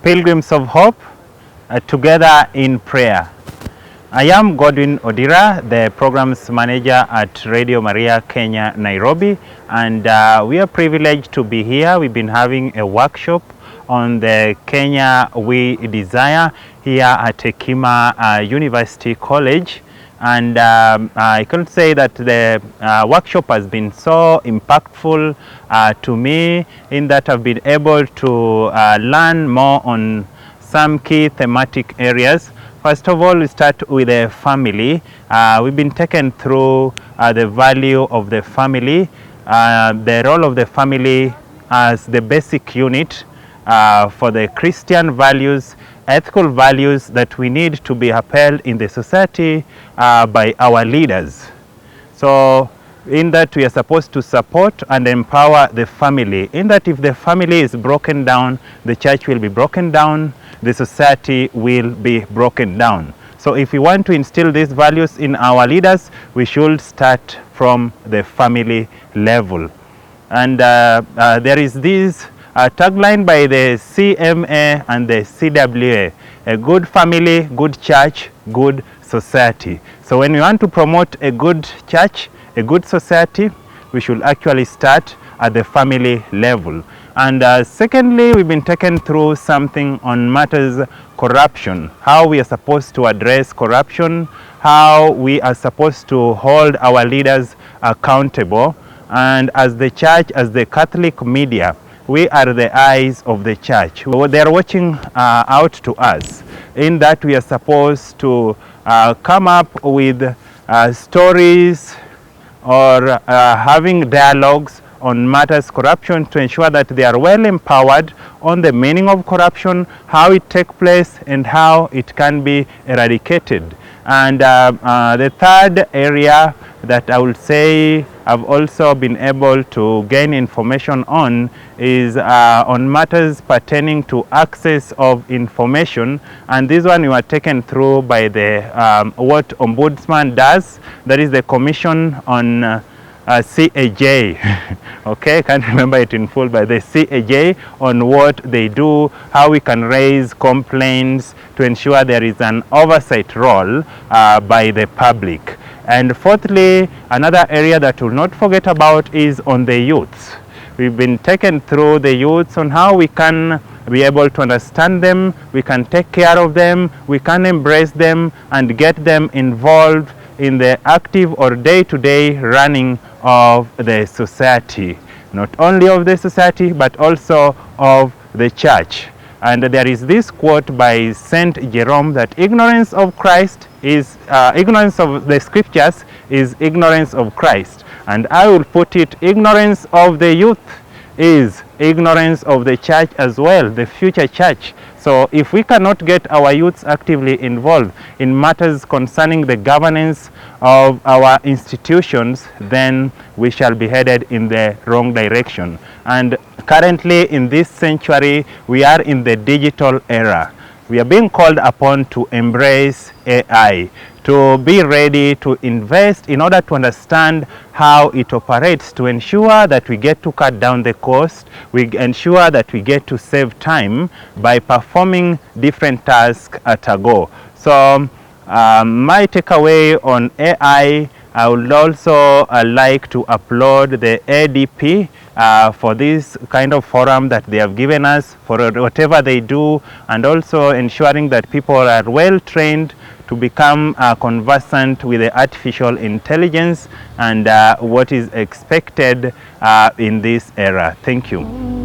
Pilgrims of Hope, together in prayer. I am Godwin Odira, the Programs Manager at Radio Maria Kenya, Nairobi, and we are privileged to be here. We've been having a workshop on the Kenya We Desire here at Hekima University College. And I can say that the workshop has been so impactful to me, in that I've been able to learn more on some key thematic areas. First of all, we start with the family. We've been taken through the value of the family, the role of the family as the basic unit for the Christian values, ethical values that we need to be upheld in the society by our leaders. So in that we are supposed to support and empower the family. In that if the family is broken down, the church will be broken down, the society will be broken down. So if we want to instill these values in our leaders, we should start from the family level. And there is this tagline by the CMA and the CWA, a good family, good church, good society. So when we want to promote a good church, a good society, we should actually start at the family level. And secondly, we've been taken through something on matters corruption, how we are supposed to address corruption, how we are supposed to hold our leaders accountable. And as the church, as the Catholic media, we are the eyes of the church. They are watching out to us, in that we are supposed to come up with stories or having dialogues on matters corruption, to ensure that they are well empowered on the meaning of corruption, how it takes place, and how it can be eradicated. And the third area that I would say I've also been able to gain information on is on matters pertaining to access of information. And this one we were taken through by the what Ombudsman does, that is the Commission on CAJ. Okay, I can't remember it in full, but the CAJ, on what they do, how we can raise complaints to ensure there is an oversight role by the public. And fourthly, another area that we'll not forget about is on the youths. We've been taken through the youths on how we can be able to understand them, we can take care of them, we can embrace them and get them involved in the active or day-to-day running of the society, not only of the society but also of the church. And there is this quote by Saint Jerome that ignorance of Christ is ignorance of the scriptures is ignorance of Christ. And I will put it, ignorance of the youth is ignorance of the church as well, the future church. So if we cannot get our youths actively involved in matters concerning the governance of our institutions, then we shall be headed in the wrong direction. And currently in this century, we are in the digital era. We are being called upon to embrace AI, to be ready to invest in order to understand how it operates, to ensure that we get to cut down the cost, we ensure that we get to save time by performing different tasks at a go. So my takeaway on AI, I would also like to applaud the ADP for this kind of forum that they have given us, for whatever they do, and also ensuring that people are well trained to become conversant with the artificial intelligence and what is expected in this era. Thank you.